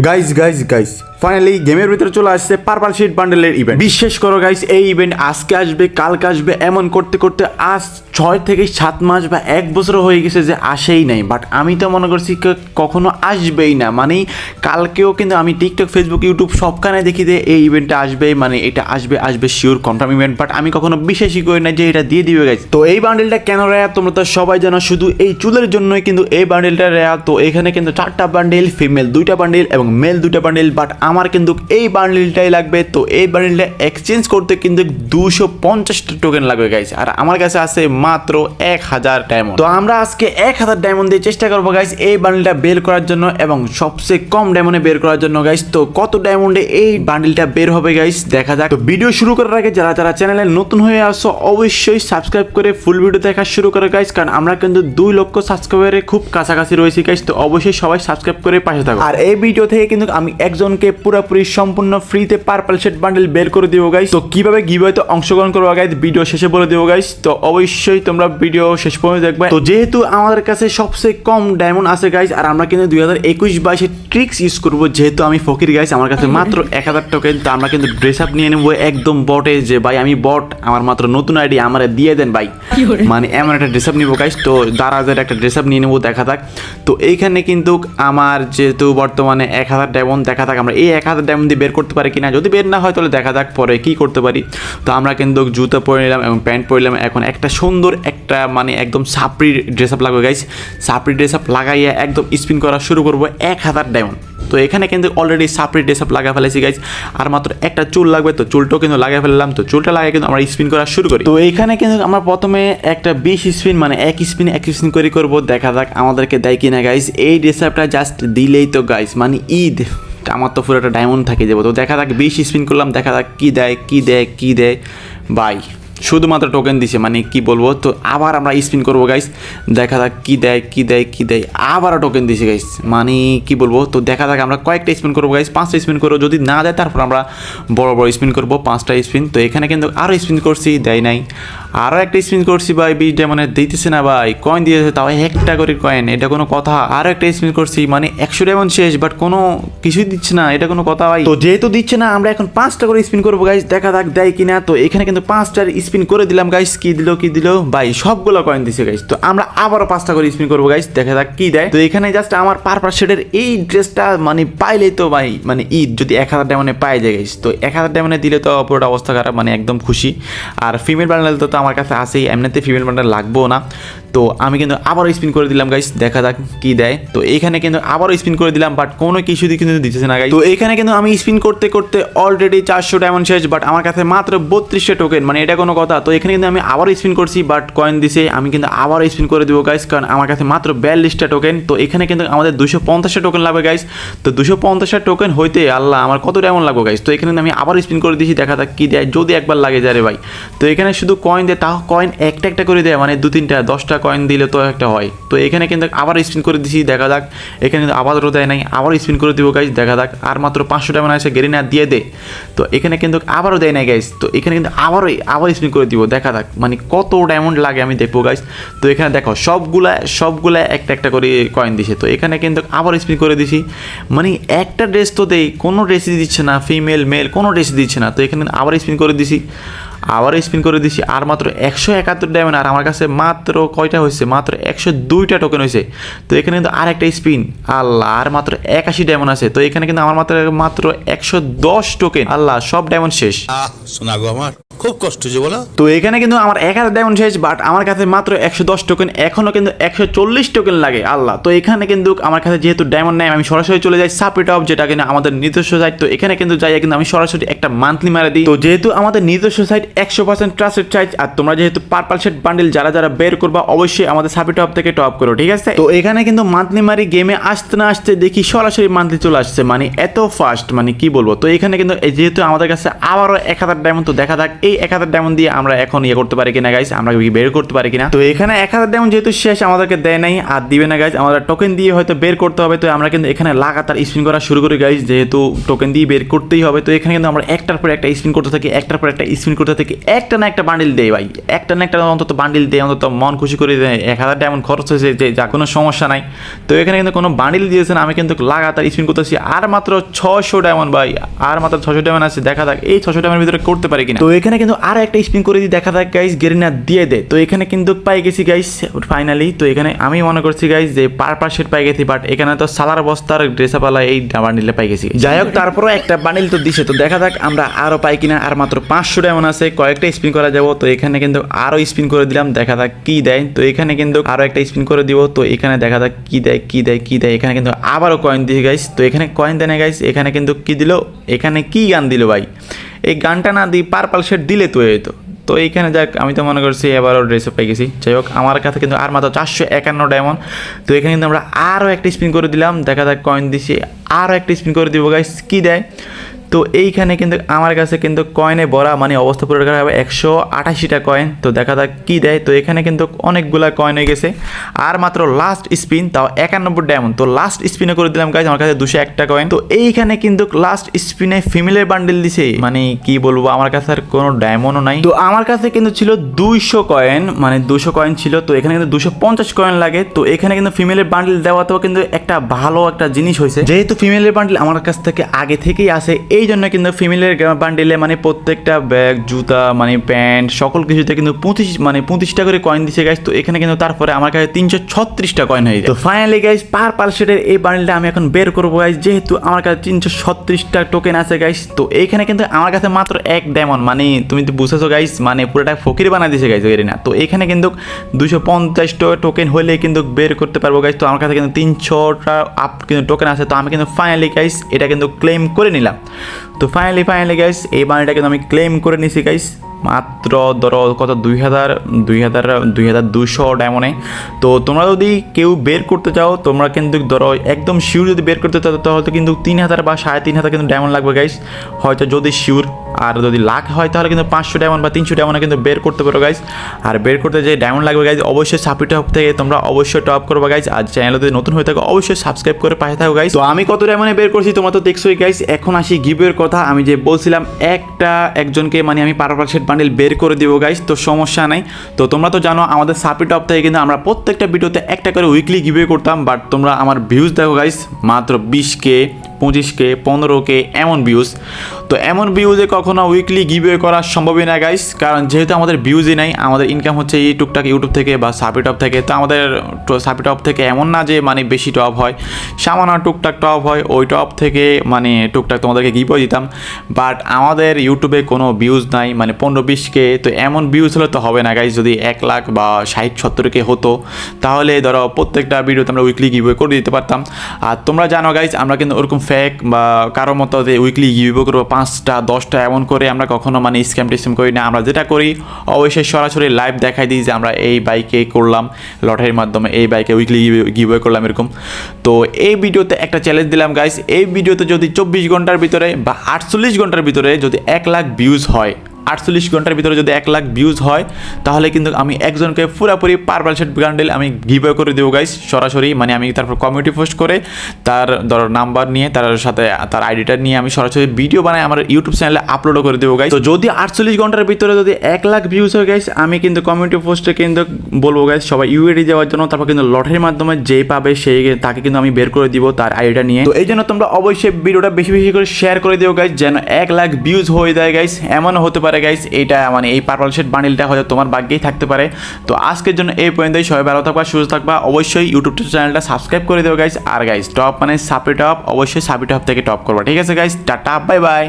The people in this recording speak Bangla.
গাইস গাইস গাইস ফাইনালি গেমের ভিতরে চলে আসছে পার্পল শিট বান্ডেলের ইভেন্ট। বিশ্বাস করো গাইস, এই ইভেন্ট আজকে আসবে কালকে আসবে এমন করতে করতে আজ 6 থেকে 7 মাস বা 1 বছর হয়ে গেছে যে আসেই নাই। বাট আমি তো মনে করছি কখনো আসবেই না, মানে কালকেও কিন্তু আমি টিকটক ফেসবুক ইউটিউব সবখানে দেখি যে এই ইভেন্টটা আসবে, মানে এটা আসবে আসবে শিওর কনফার্ম ইভেন্ট। বাট আমি কখনো বিশ্বাসই করি না যে এটা দিয়ে দিবে গাইস। তো এই বান্ডেলটা কেন রেয়া তোমরা তো সবাই জানো, শুধু এই চুলের জন্যই কিন্তু এই বান্ডেলটা রেয়া। তো এখানে কিন্তু 4টা বান্ডেল, ফিমেল 2টা বান্ডেল এবং মেল 2টা বান্ডেল। বাট আমার কিন্তু এই বান্ডেলটাই লাগবে। তো এই বান্ডেলটা এক্সচেঞ্জ করতে কিন্তু 250টা টোকেন লাগবে গাইস, আর আমার কাছে আছে মাত্র 1000 ডায়মন্ড। তো আমরা আজকে 1000 ডায়মন্ড দিয়ে চেষ্টা করবো গাইস এই বান্ডেলটা বের করার জন্য এবং সবচেয়ে কম ডায়মন্ডে বের করার জন্য গাইস। তো কত ডায়মন্ডে এই বান্ডেলটা বের হবে গাইস দেখা যাক। তো ভিডিও শুরু করার আগে যারা যারা চ্যানেলে নতুন হয়ে আসো অবশ্যই সাবস্ক্রাইব করে ফুল ভিডিও দেখা শুরু করে গাইস, কারণ আমরা কিন্তু 2 লক্ষ সাবস্ক্রাইবারের খুব কাছাকাছি রয়েছি গাইস। তো অবশ্যই সবাই সাবস্ক্রাইব করে পাশে থাকো। আর এই ভিডিও থেকে কিন্তু আমি একজনকে পুরোপুরি সম্পূর্ণ ফ্রিতে পার্পল শেড বান্ডেল বের করে দিব গাইস। তো কিভাবে গিভওয়েতে অংশগ্রহণ করবো গাইস ভিডিও শেষে বলে দেবো গাইস। তো অবশ্যই তোমরা ভিডিও শেষ পর্যন্ত দেখবে। তো যেহেতু আমাদের কাছে সবচেয়ে কম ডায়মন্ড আছে গাইস, আর আমরা কিন্তু 2021-22 ট্রিক্স ইউজ করবো, যেহেতু আমি ফকির গাইস আমার কাছে মাত্র 1000 টোকেন। তো আমরা কিন্তু ড্রেস আপ নিয়ে নেবো একদম বটে, যে ভাই আমি বট, আমার মাত্র নতুন আইডি আমার দিয়ে দেন ভাই, মানে এমন একটা ড্রেস আপ নিবো গাইস। তো দারাজের একটা ড্রেস আপ নিয়ে নেবো দেখা থাক। তো এইখানে কিন্তু আমার যেহেতু বর্তমানে 1000 ডায়মন্ড দেখা থাক, আমরা এই 1000 ডায়মন্ড দিয়ে বের করতে পারি কিনা, যদি বের না হয় তাহলে দেখা যাক পরে কি করতে পারি। তো আমরা কিন্তু জুতো পরে নিলাম এবং প্যান্ট পরলাম। এখন একটা সুন্দর একটা মানে একদম সাপড়ি ড্রেস আপ লাগবে গাইস। সাপড়ি ড্রেস আপ লাগাইয়া একদম স্পিন করা শুরু করবো 1000 ডায়মন্ড। তো এখানে কিন্তু অলরেডি সাপড়ি ড্রেস আপ লাগা ফেলেছি গাইস, আর মাত্র একটা চুল লাগবে। তো চুলটাও কিন্তু লাগাই ফেললাম। তো চুলটা লাগাই কিন্তু আমরা স্পিন করা শুরু করি। তো এইখানে কিন্তু আমরা প্রথমে একটা 20 স্পিন মানে এক স্পিন করে করবো, দেখা যাক আমাদেরকে দেয় কিনা গাইস। এই ড্রেস আপটা জাস্ট দিলেই তো গাইস মানে ঈদ, আমার তো পুরো একটা ডায়মন্ড থাকে যাবো। তো দেখা যাক 20 স্পিন করলাম, দেখা যাক কি দেয় কি দেয় কি দেয় ভাই। শুধুমাত্র টোকেন দিছে, মানে কি বলবো। তো আবার আমরা স্পিন করবো গাইস, দেখা যাক কি দেয় কি দেয় কি দেয়। আবারও টোকেন দিছে গাইস, মানে কি বলবো। তো দেখা যাক আমরা কয়েকটা স্পিন করবো গাইস, 5টা স্পিন করবো, যদি না দেয় তারপর আমরা বড় বড় স্পিন করবো 5টা স্পিন। তো এখানে কিন্তু আরও স্পিন করছি, দেয় নাই। আরও একটা স্পিন করছি ভাই, 20 ডায়মন্ড দিতেছে না ভাই, কয়েন দিয়েছে তাও একটা করে কয়েন, এটা কোনো কথা। আরও একটা স্পিন করছি, মানে 100 ডায়মন্ড শেষ, বাট কোনো কিছুই দিচ্ছে না, এটা কোনো কথা ভাই। তো যেহেতু দিচ্ছে না আমরা এখন 5টা করে স্পিন করবো গাইস, দেখা যাক দেয় কিনা। তো এখানে কিন্তু 5টার স্পিন করে দিলাম গাইস, কি দিল ভাই, সবগুলো কয়েন দিছে গাইস। তো আমরা আবারও 5টা করে স্পিন করবো গাইস, দেখা যাক কি দেয়। তো এখানে জাস্ট আমার পার্পল শেডের এই ড্রেসটা মানে পাইলেই তো ভাই মানে ঈদ, যদি 1000 ডায়মন্ডে পাই যায় গাইস। তো 1000 ডায়মন্ডে দিলে তো পুরোটা অবস্থা খারাপ, মানে একদম খুশি। আর ফিমেল বান্ডেল তো আমার কাছে আছেই, এমনিতে ফিমেল বান্ডেল লাগবেও না। তো আমি কিন্তু আবারও স্পিন করে দিলাম গাইস, দেখা যাক কি দেয়। তো এখানে কিন্তু আবারও স্পিন করে দিলাম, বাট কোনো কিছু কিন্তু দিতেছে না গাইস। তো এখানে কিন্তু আমি স্পিন করতে করতে অলরেডি 400 ডায়মন্ড শেষ, বাট আমার কাছে মাত্র 32টা টোকেন, মানে এটা কোনো কথা। তো এখানে কিন্তু আমি আবার স্পিন করছি, বাট কয়েন দিছে, আমি কিন্তু আবার স্পিন করে দিব গাইস, কারণ আমার কাছে মাত্র 42টা টোকেন। তো এখানে কিন্তু আমাদের 250টা টোকেন লাগবে গাইস। তো 250টা টোকেন হইতে আল্লাহ আমার কত ডায়মন্ড লাগবে গাইস। তো এখানে আমি আবার স্পিন করে দিয়েছি, দেখা যাক কি দেয়, যদি একবার লাগে যায় রে ভাই। তো এখানে শুধু কয়েন দেয়, তাও কয়েন একটা একটা করে দেয়, মানে 2-3টা 10টা কয়েন দিলে তো একটা হয়। তো এখানে কিন্তু আবার স্পিন করে দিয়েছি, দেখা যাক। এখানে কিন্তু আবারও দেয় নাই, আবার স্পিন করে দিব গাইস, দেখা যাক। আর মাত্র 500 ডায়মন্ড আছে, গেরিনা দিয়ে দে। তো এখানে কিন্তু আবারও দেয় নাই গাইস। তো এখানে কিন্তু আবার স্পিন করে দিব, দেখা যাক মানে কত ডায়মন্ড লাগে আমি দেখবো গাইস। তো এখানে দেখো সবগুলা একটা একটা করে কয়েন দিছে। তো এখানে কিন্তু আবার স্পিন করে দিছি, মানে একটা ড্রেস তো দেই, কোনো ড্রেসই দিচ্ছে না, ফিমেল মেল কোনো ড্রেসই দিচ্ছে না। তো এখানে আবার স্পিন করে দিছি, আর মাত্র 171 ডায়মন্ড। আর আমার কাছে মাত্র কয়টা হয়েছে, মাত্র 102টা টোকেন হয়েছে। তো এখানে কিন্তু আর একটা স্পিন, আল্লাহ, আর মাত্র 81 ডায়মন্ড আছে। তো এখানে কিন্তু আমার মাত্র 110 টোকেন, আল্লাহ, সব ডায়মন্ড শেষ। শোনা গো আমার খুব কষ্ট হচ্ছে বলো। তো এখানে কিন্তু আমার 1000 ডায়মন্ড শেষ, বাট আমার কাছে মাত্র 110 টোকেন, এখনো কিন্তু 140 টোকেন লাগে, আল্লাহ। তো এখানে কিন্তু আমার কাছে যেহেতু ডায়মন্ড নেই, আমি সরাসরি চলে যাই সাপোর্ট অফ, যেটা কিনা আমাদের নিজস্ব সাইট। তো এখানে কিন্তু যাই কিন্তু আমি সরাসরি একটা মান্থলি মারা দিই। তো যেহেতু আমাদের নিজস্ব সাইট 100% ট্রাস্টেড সাইট, আর তোমরা যেহেতু পার্পল শেড বান্ডেল যারা যারা বের করবা অবশ্যই আমাদের সাপোর্ট অফ থেকে টপ করো, ঠিক আছে। তো এখানে কিন্তু মান্থলি মারি গেমে আসতে না আসতে দেখি সরাসরি মান্থলি চলে আসছে, মানে এত ফাস্ট, মানে কি বলবো। তো এখানে কিন্তু যেহেতু আমাদের কাছে আবারও 1000 ডায়মন্ড, তো দেখা যাক এই 1000 ডায়মন্ড দিয়ে আমরা এখন করতে পারি কিনা গাইস, আমরা বের করতে পারি কিনা। তো এখানে 1000 ডায়মন্ড যেহেতু শেষ, আমাদেরকে দেয় নাই আর দিবে না গাইস, আমাদের টোকেন দিয়ে হয়তো বের করতে হবে। তো আমরা কিন্তু এখানে লাগাতার স্পিন করা শুরু করি গাইস, যেহেতু টোকেন দিয়ে বের করতেই হবে। তো এখানে কিন্তু আমরা একটার পর একটা স্পিন করতে থাকি, কি একটা না একটা বান্ডিল দেয় ভাই, একটা না একটা অন্তত বান্ডিল দেয়, অন্তত মন খুশি করে দেয়। 1000 ডায়মন্ড খরচ হয়েছে, যে যা কোনো সমস্যা নাই। তো এখানে কিন্তু কোনো বান্ডিল দিয়েছেন, আমি কিন্তু লাগাতার স্পিন করতেছি। আর মাত্র 600 ডায়মন্ড ভাই, আর মাত্র 600 ডায়মন্ড আছে। দেখা যাক এই 600 ডায়মন্ডের ভিতরে করতে পারি কিনা। তো এখানে কিন্তু আর একটা স্পিন করে দিই, দেখা যাক গাইস গেরিনা দিয়ে দেয়। তো এখানে কিন্তু পাই গেছি গাইস ফাইনালি। তো এখানে আমি মনে করছি গাইস যে পারপাল শেড পাই গেছি, বাট এখানে তো সালার বস্তার ড্রেসাপালা এই বান্ডিলে পাই গেছি। যাই হোক, তারপরও একটা বান্ডিল তো দিছে। তো দেখা যাক আমরা আরও পাই কিনা। আর মাত্র 500 ডায়মন্ড আছে, কয়েকটা স্পিন করা যাবো। তো এখানে কিন্তু আরও স্পিন করে দিলাম, দেখা যাক কি দেয়। তো এখানে কিন্তু আরও একটা স্পিন করে দিব। তো এখানে দেখা যাক কি দেয় কি দেয় কি দেয়। এখানে কিন্তু আবারও কয়েন দিয়ে গাইস। তো এখানে কয়েন দেয় না গাইস, এখানে কিন্তু কি দিল, এখানে কি গান দিল ভাই। এই গানটা না দিই পারপাল শেড দিলে তো হইতো। তো এইখানে যাক, আমি তো মনে করছি এবারও ড্রেসও পেয়ে গেছি। যাই হোক, আমার কাছে কিন্তু আর মাত্র 451 ডায়মন্ড। তো এখানে কিন্তু আমরা আরও একটা স্পিন করে দিলাম, দেখা যাক কয়েন দিছি। আরও একটা স্পিন করে দিব গাইস, কী দেয়। তো এইখানে কিন্তু আমার কাছে কিন্তু কয়েনে ভরা, মানে অবস্থা পুরো হবে 188টা কয়েন। তো দেখা যাক কী দেয়। তো এখানে কিন্তু অনেকগুলা কয়েন হয়ে গেছে। আর মাত্র লাস্ট স্পিন, তাও 91 ডায়মন্ড। তো লাস্ট স্পিনে করে দিলাম গাইজ, আমার কাছে 201টা কয়েন। তো এইখানে কিন্তু লাস্ট স্পিনে ফিমেলের বান্ডেল দিছে, মানে কি বলবো, আমার কাছে আর কোনো ডায়মন্ডও নাই। তো আমার কাছে কিন্তু ছিল 200 কয়েন, মানে 200 কয়েন ছিল। তো এখানে কিন্তু 250 কয়েন লাগে। তো এখানে কিন্তু ফিমেলের বান্ডেল দেওয়াতেও কিন্তু একটা ভালো একটা জিনিস হয়েছে, যেহেতু ফিমেলের বান্ডেল আমার কাছ থেকে আগে থেকেই আসে। এই জন্য কিন্তু ফিমেলের বান্ডিলে মানে প্রত্যেকটা ব্যাগ, জুতা, মানে প্যান্ট, সকল কিছুতে কিন্তু 25টা করে কয়েন দিছে গাইস। তো এখানে কিন্তু তারপরে আমার কাছে 336টা কয়েন হয়ে যায়। তো ফাইনালি গাইস পারপাল শেডের এই বান্ডিলটা আমি এখন বের করবো গাইস, যেহেতু আমার কাছে 336টা টোকেন আছে গাইস। তো এইখানে কিন্তু আমার কাছে মাত্র 1 ডায়মন্ড, মানে তুমি তো বুঝেছো গাইস, মানে পুরোটা ফকির বানাই দিয়েছে গাইস এর না। তো এখানে কিন্তু 250টা টোকেন হলে কিন্তু বের করতে পারবো গাইস। তো আমার কাছে কিন্তু 300টা আপ কিন্তু টোকেন আছে। তো আমি কিন্তু ফাইনালি গাইস এটা কিন্তু ক্লেম করে নিলাম। তো ফাইনালি গাইস এই বান্ডিলটা কিন্তু আমি ক্লেম করে নিছি গাইস, মাত্র ধরো কত 2200 ডায়মন্ডে। তো তোমরা যদি কেউ বের করতে চাও, তোমরা কিন্তু ধরো একদম শিওর যদি বের করতে চাও, তাহলে কিন্তু 3000 বা 3500 কিন্তু ডায়মন্ড লাগবে গাইস, হয়তো যদি শিওর। আর যদি লাখ হয় তাহলে কিন্তু 500 ডায়মন্ড বা 300 ডায়মন্ডে কিন্তু বের করতে পারো গাইস। আর বের করতে যে ডায়মন্ড লাগবে গাইস, অবশ্যই সাপি টপ থেকে তোমরা অবশ্যই টপ করবে গাইস। আর চ্যানেলে যদি নতুন হয়ে থাকো অবশ্যই সাবস্ক্রাইব করে পাশে থাকো গাইস। তো আমি কত ডায়মন্ডে বের করছি তোমরা তো দেখছোই গাইস। এখন আসি গিভের কথা। আমি যে বলছিলাম একজনকে মানে আমি পারপাল শেড বান্ডিল বের করে দিব গাইস, তো সমস্যা নাই। তো তোমরা তো জানো আমাদের সাপি টপ থেকে কিন্তু আমরা প্রত্যেকটা ভিডিওতে একটা করে উইকলি গিভে করতাম, বাট তোমরা আমার ভিউজ দেখো গাইস, মাত্র 20K 25K 15K এমন ভিউজ। তো এমন ভিউজে কখনো উইকলি গিভওয়ে করা সম্ভবই না গাইস, কারণ যেহেতু আমাদের ভিউজই নাই, আমাদের ইনকাম হচ্ছে এই টুকটাক ইউটিউব থেকে বা সাপি টপ থেকে। তো আমাদের সাপি টপ থেকে এমন না যে মানে বেশি টপ হয়, সামান্য টুকটাক টপ হয়, ওই টপ থেকে মানে টুকটাক তোমাদেরকে গিভওয়ে দিতাম। বাট আমাদের ইউটিউবে কোনো ভিউজ নাই, মানে 15-20K। তো এমন ভিউজ হলে তো হবে না গাইস। যদি 1 লাখ বা 60-70K হতো, তাহলে ধরো প্রত্যেকটা ভিডিওতে আমরা উইকলি গিভওয়ে করে দিতে পারতাম। আর তোমরা জানো গাইস, আমরা কিন্তু ওরকম ফেক বা কারো মতো যে উইকলি গিভওয়ে করবো 5টা 10টা এমন করে আমরা কখনো মানে স্ক্যাম টিস্ক্যাম করি না। আমরা যেটা করি অবশ্যই সরাসরি লাইভ দেখাই দিই যে আমরা এই বাইকে করলাম লটারির মাধ্যমে, এই বাইকে উইকলি গিভওয়ে করলাম এরকম। তো এই ভিডিওতে একটা চ্যালেঞ্জ দিলাম গাইস, এই ভিডিওতে যদি 24 ঘন্টার ভিতরে বা 48 ঘন্টার ভিতরে যদি 1 লাখ ভিউজ হয়, 48 ঘন্টার ভিতরে যদি 1 লাখ ভিউজ হয়, তাহলে কিন্তু আমি একজনকে পুরোপুরি পারপাল শেড বান্ডিল আমি গিভওয়ে করে দেবো গাইস সরাসরি। মানে আমি তারপর কমিউনিটি পোস্ট করে তার ধরো নাম্বার নিয়ে, তার সাথে তার আইডিটা নিয়ে আমি সরাসরি ভিডিও বানাই আমার ইউটিউব চ্যানেলে আপলোডও করে দেবো গাইস। তো যদি 48 ঘন্টার ভিতরে যদি 1 লাখ ভিউজ হয় গাইস, আমি কিন্তু কমিউনিটি পোস্টে কিন্তু বলবো গাইস সবাই ইউএডি দেওয়ার জন্য। তারপর কিন্তু লটারির মাধ্যমে যেই পাবে সেই তাকে কিন্তু আমি বের করে দিব তার আইডিটা নিয়ে। তো এই জন্য তোমরা অবশ্যই ভিডিওটা বেশি বেশি করে শেয়ার করে দিও গাইস, যেন 1 লাখ ভিউজ হয়ে যায় গাইস। এমনও হতে পারে গাইস এইটা মানে এই পারপাল শেড বান্ডিলটা হয়তো তোমার ভাগ্যেই থাকতে পারে। তো আজকের জন্য এই পর্যন্তই। সবাই ভালো থাকবা, সুস্থ থাকবা, অবশ্যই ইউটিউব চ্যানেলটা সাবস্ক্রাইব করে দিও গাইস। আর গাইস টপ মানে সাপি টপ, অবশ্যই সাপি টপ থেকে টপ করবা, ঠিক আছে গাইস? Tata, bye bye.